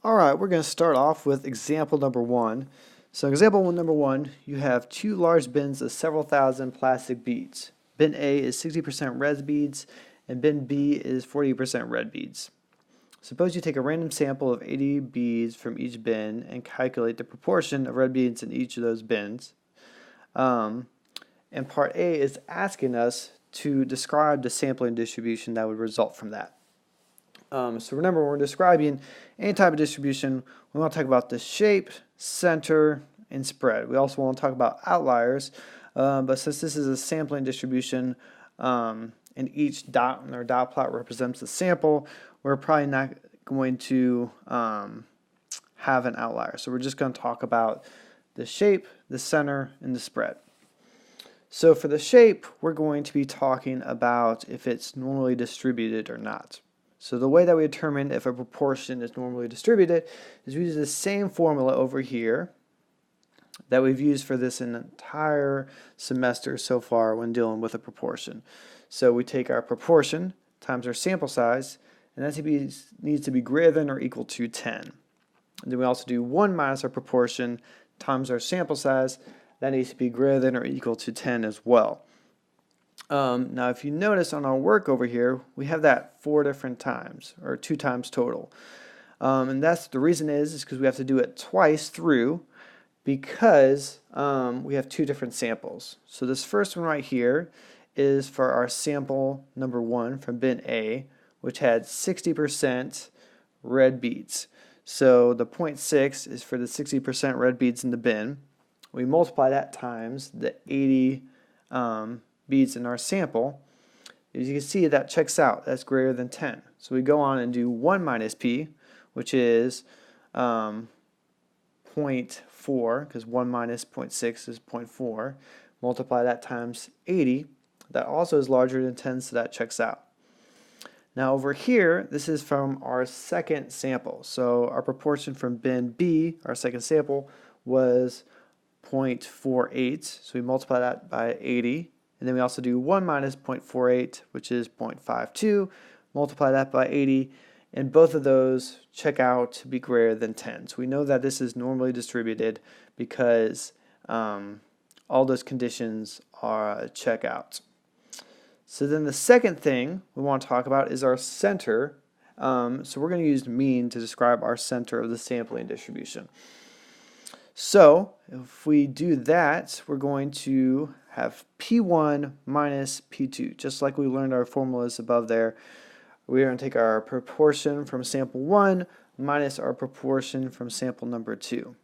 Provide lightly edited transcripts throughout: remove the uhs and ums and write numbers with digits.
Alright, we're going to start off with example number 1. So example number 1, you have two large bins of several thousand plastic beads. Bin A is 60% red beads and bin B is 40% red beads. Suppose you take a random sample of 80 beads from each bin and calculate the proportion of red beads in each of those bins. And part A is asking us to describe the sampling distribution that would result from that. So remember, when we're describing any type of distribution, we want to talk about the shape, center, and spread. We also want to talk about outliers, but since this is a sampling distribution and each dot in our dot plot represents a sample, we're probably not going to have an outlier. So we're just going to talk about the shape, the center, and the spread. So for the shape, we're going to be talking about if it's normally distributed or not. So the way that we determine if a proportion is normally distributed is we use the same formula over here that we've used for this entire semester so far when dealing with a proportion. So we take our proportion times our sample size, and that needs to be greater than or equal to 10. And then we also do 1 minus our proportion times our sample size. That needs to be greater than or equal to 10 as well. Now if you notice on our work over here, we have that 4 different times, or 2 times total. And that's the reason is because we have to do it twice through because we have 2 different samples. So this first one right here is for our sample number 1 from bin A, which had 60% red beads. So the 0.6 is for the 60% red beads in the bin. We multiply that times the 80 beads in our sample. As you can see, that checks out. That's greater than 10. So we go on and do 1 minus P, which is 0.4, because 1 minus 0.6 is 0.4. Multiply that times 80. That also is larger than 10, so that checks out. Now over here, this is from our second sample. So our proportion from bin B, our second sample, was 0.48. So we multiply that by 80. And then we also do 1 minus 0.48, which is 0.52. Multiply that by 80. And both of those check out to be greater than 10. So we know that this is normally distributed because all those conditions are check out. So then the second thing we want to talk about is our center. So we're going to use mean to describe our center of the sampling distribution. So if we do that, we're going to have P1 minus P2. Just like we learned our formulas above there, we're going to take our proportion from sample 1 minus our proportion from sample number 2.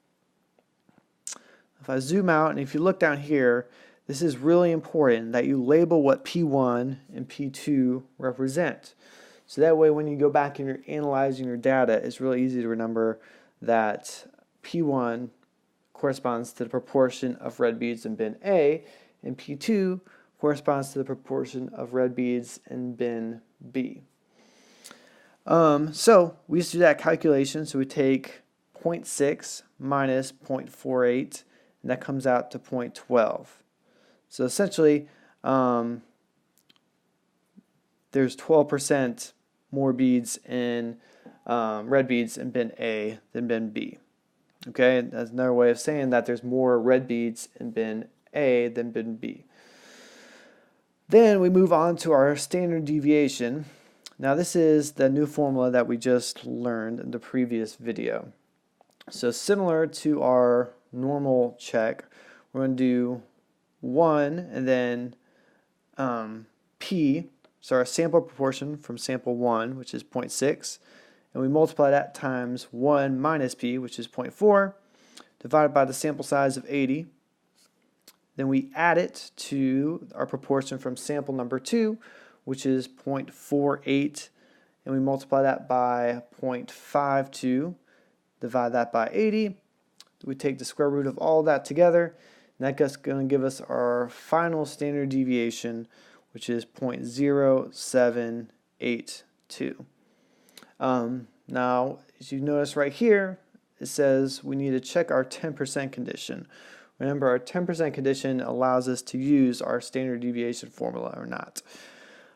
If I zoom out and if you look down here, this is really important that you label what P1 and P2 represent. So that way when you go back and you're analyzing your data, it's really easy to remember that P1 corresponds to the proportion of red beads in bin A, and P2 corresponds to the proportion of red beads in bin B. So we just do that calculation. So we take 0.6 minus 0.48, and that comes out to 0.12. So essentially, there's 12% more beads in red beads in bin A than bin B. Okay, that's another way of saying that there's more red beads in bin A than bin B. Then we move on to our standard deviation. Now this is the new formula that we just learned in the previous video. So similar to our normal check, we're going to do 1 and then P, so our sample proportion from sample 1, which is 0.6, and we multiply that times 1 minus P, which is 0.4, divided by the sample size of 80. Then we add it to our proportion from sample number 2, which is 0.48, and we multiply that by 0.52, divide that by 80. We take the square root of all that together, and that's going to give us our final standard deviation, which is 0.0782. Now, as you notice right here, it says we need to check our 10% condition. Remember, our 10% condition allows us to use our standard deviation formula or not.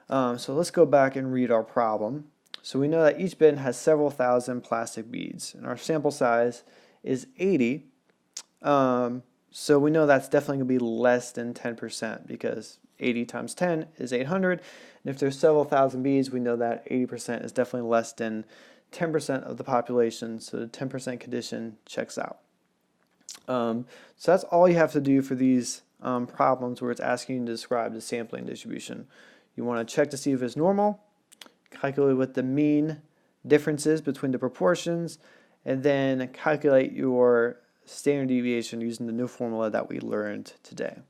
So let's go back and read our problem. So we know that each bin has several thousand plastic beads, and our sample size is 80. So we know that's definitely going to be less than 10% because 80 times 10 is 800. And if there's several thousand beads, we know that 80% is definitely less than 10% of the population. So the 10% condition checks out. So that's all you have to do for these problems where it's asking you to describe the sampling distribution. You want to check to see if it's normal, calculate what the mean difference is between the proportions, and then calculate your standard deviation using the new formula that we learned today.